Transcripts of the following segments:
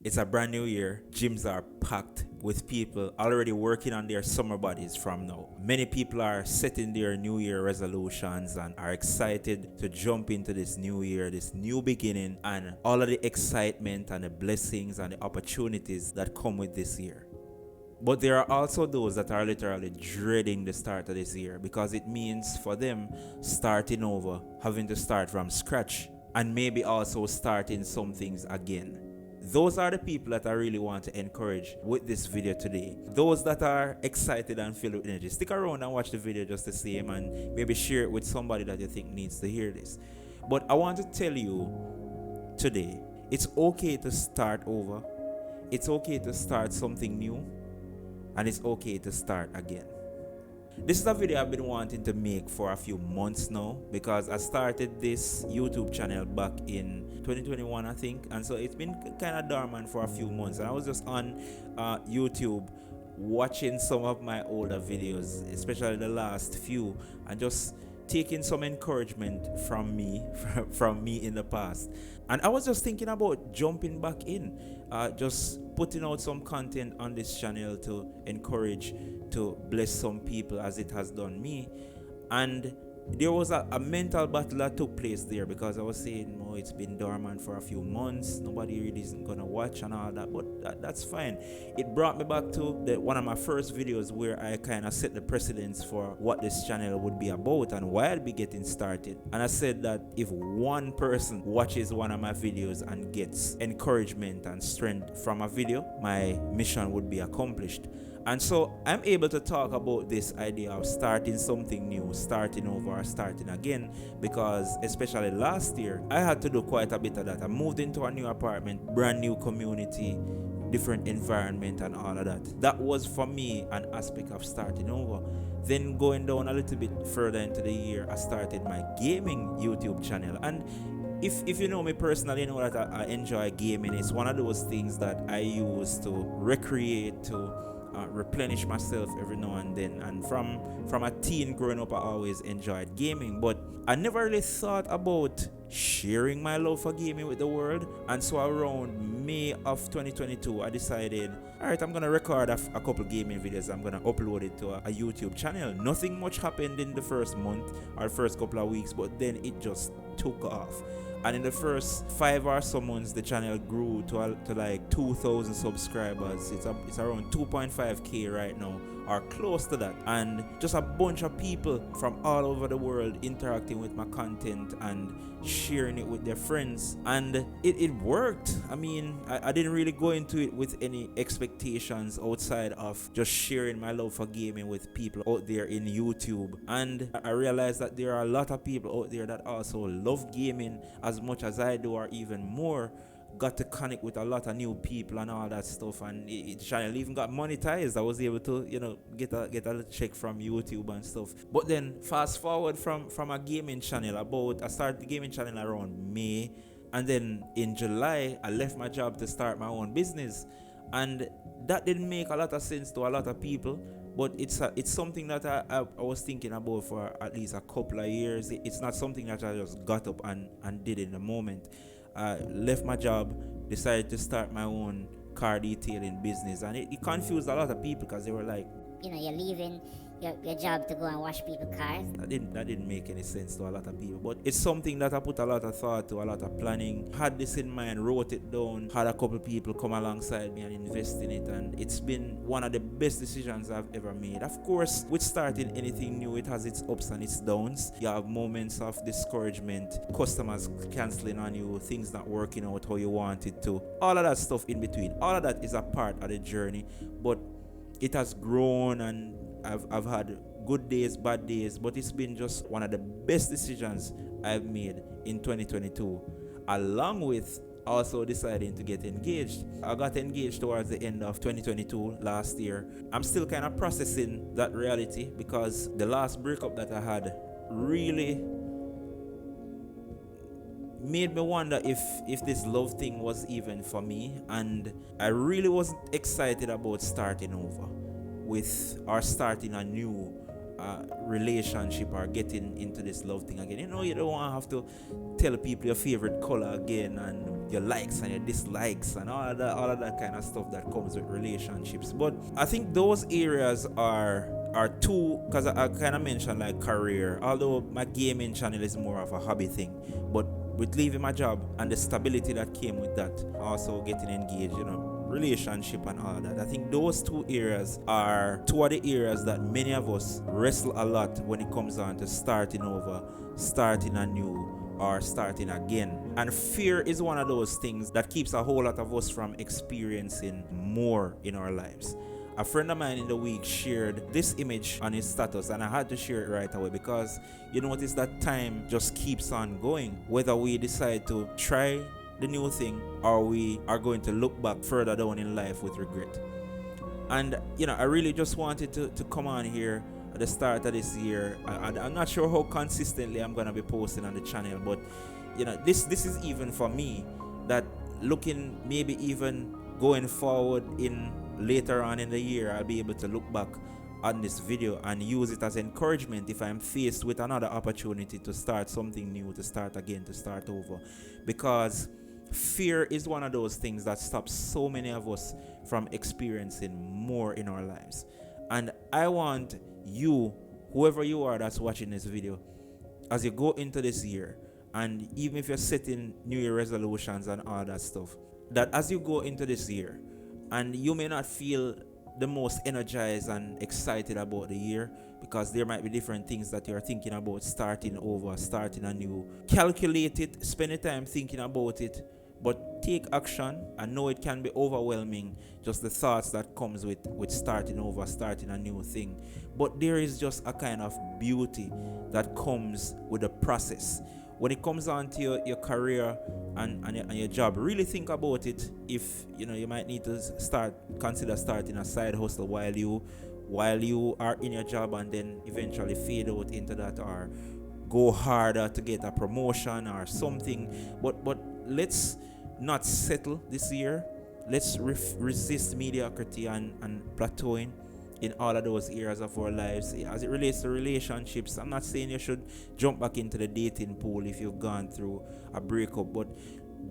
It's a brand new year. Gyms are packed with people already working on their summer bodies from now. Many people are setting their new year resolutions and are excited to jump into this new year, this new beginning, and all of the excitement and the blessings and the opportunities that come with this year. But there are also those that are literally dreading the start of this year because it means for them starting over, having to start from scratch, and maybe also starting some things again. Those are the people that I really want to encourage with this video today. Those that are excited and filled with energy. Stick around and watch the video just the same and maybe share it with somebody that you think needs to hear this. But I want to tell you today, it's okay to start over. It's okay to start something new. And it's okay to start again. This is a video I've been wanting to make for a few months now because I started this YouTube channel back in 2021, I think, and so it's been kind of dormant for a few months. And I was just on YouTube watching some of my older videos, especially the last few, and just taking some encouragement from me in the past. And I was just thinking about jumping back in, just putting out some content on this channel to encourage, to bless some people as it has done me. And there was a mental battle that took place there because I was saying, no, it's been dormant for a few months, nobody really isn't gonna watch and all that, but that's fine. It brought me back to one of my first videos where I kind of set the precedence for what this channel would be about and why I'd be getting started. And I said that if one person watches one of my videos and gets encouragement and strength from a video, my mission would be accomplished. And so I'm able to talk about this idea of starting something new, starting over, starting again, because especially last year, I had to do quite a bit of that. I moved into a new apartment, brand new community, different environment and all of that. That was for me an aspect of starting over. Then going down a little bit further into the year, I started my gaming YouTube channel. And if you know me personally, you know that I enjoy gaming. It's one of those things that I use to recreate, to replenish myself every now and then. And from a teen growing up, I always enjoyed gaming, but I never really thought about sharing my love for gaming with the world. And so around May of 2022, I decided, all right, I'm gonna record a couple gaming videos. I'm gonna upload it to a YouTube channel. Nothing much happened in the first month or first couple of weeks, but then it just took off. And in the first 5 or so months, the channel grew to like 2,000 subscribers. It's around 2.5k right now, or close to that. And just a bunch of people from all over the world interacting with my content and sharing it with their friends. And it worked. I mean, I didn't really go into it with any expectations outside of just sharing my love for gaming with people out there in YouTube. And I realized that there are a lot of people out there that also love gaming as much as I do, or even more. Got to connect with a lot of new people and all that stuff, and the channel even got monetized. I was able to, get a little check from YouTube and stuff. But then fast forward from a gaming channel, I started the gaming channel around May, and then in July I left my job to start my own business, and that didn't make a lot of sense to a lot of people. But it's something that I was thinking about for at least a couple of years. It's not something that I just got up and did in a moment. I left my job, decided to start my own car detailing business, and it confused a lot of people because they were like, you're leaving your job to go and wash people's cars. That didn't make any sense to a lot of people. But it's something that I put a lot of thought to, a lot of planning. Had this in mind, wrote it down, had a couple people come alongside me and invest in it, and it's been one of the best decisions I've ever made. Of course, with starting anything new, it has its ups and its downs. You have moments of discouragement, customers canceling on you, things not working out how you want it to, all of that stuff in between. All of that is a part of the journey, but it has grown, and I've had good days, bad days, but it's been just one of the best decisions I've made in 2022, along with also deciding to get engaged. I got engaged towards the end of 2022 last year. I'm still kind of processing that reality because the last breakup that I had really made me wonder if this love thing was even for me, and I really wasn't excited about starting over with or starting anew relationship or getting into this love thing again. You know, you don't want to have to tell people your favorite color again and your likes and your dislikes and all of that kind of stuff that comes with relationships. But I think those areas are two, because I kind of mentioned like career, although my gaming channel is more of a hobby thing. But with leaving my job and the stability that came with that, also getting engaged, you know, relationship and all that, I think those two areas are two of the areas that many of us wrestle a lot when it comes down to starting over, starting anew, or starting again. And fear is one of those things that keeps a whole lot of us from experiencing more in our lives. A friend of mine in the week shared this image on his status, and I had to share it right away because you notice that time just keeps on going. Whether we decide to try the new thing or we are going to look back further down in life with regret. And you know, I really just wanted to come on here at the start of this year. I'm not sure how consistently I'm going to be posting on the channel, but you know, this is even for me, that looking maybe even going forward in later on in the year, I'll be able to look back on this video and use it as encouragement if I'm faced with another opportunity to start something new, to start again, to start over. Because fear is one of those things that stops so many of us from experiencing more in our lives. And I want you, whoever you are that's watching this video, as you go into this year, and even if you're setting New Year resolutions and all that stuff, that as you go into this year, and you may not feel the most energized and excited about the year because there might be different things that you're thinking about starting over, starting anew. Calculate it, spend the time thinking about it, but take action. I know it can be overwhelming, just the thoughts that comes with starting over, starting a new thing. But there is just a kind of beauty that comes with the process. When it comes on to your career and your job, really think about it. If you know, you might need to consider starting a side hustle while you are in your job, and then eventually fade out into that, or go harder to get a promotion or something. But let's not settle this year. Let's resist mediocrity and plateauing in all of those areas of our lives. As it relates to relationships, I'm not saying you should jump back into the dating pool if you've gone through a breakup, but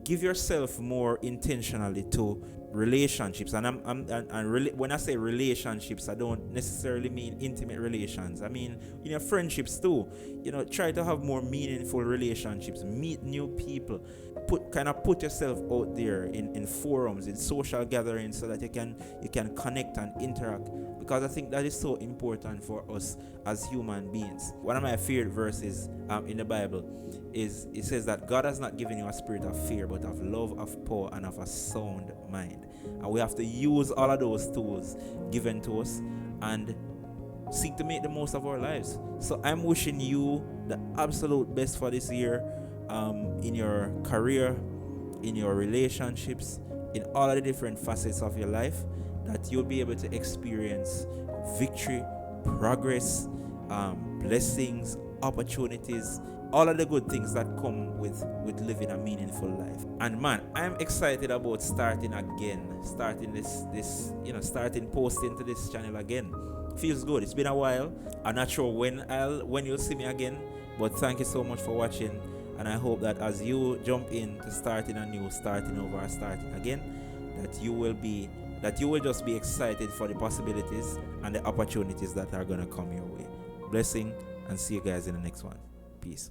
give yourself more intentionally to relationships. And when I say relationships, I don't necessarily mean intimate relations. I mean, in your friendships too. You know, try to have more meaningful relationships, meet new people, put yourself out there in forums, in social gatherings, so that you can connect and interact, because I think that is so important for us as human beings. One of my favorite verses in the Bible is, it says that God has not given you a spirit of fear, but of love, of power, and of a sound mind. And we have to use all of those tools given to us and seek to make the most of our lives. So I'm wishing you the absolute best for this year, in your career, in your relationships, in all of the different facets of your life, that you'll be able to experience victory, progress, blessings, opportunities, all of the good things that come with living a meaningful life. And man, I'm excited about starting posting to this channel again. Feels good. It's been a while. I'm not sure when you'll see me again, but thank you so much for watching, and I hope that as you jump in to starting anew, starting over, or starting again, that you will just be excited for the possibilities and the opportunities that are going to come your way. Blessing, and see you guys in the next one. Peace.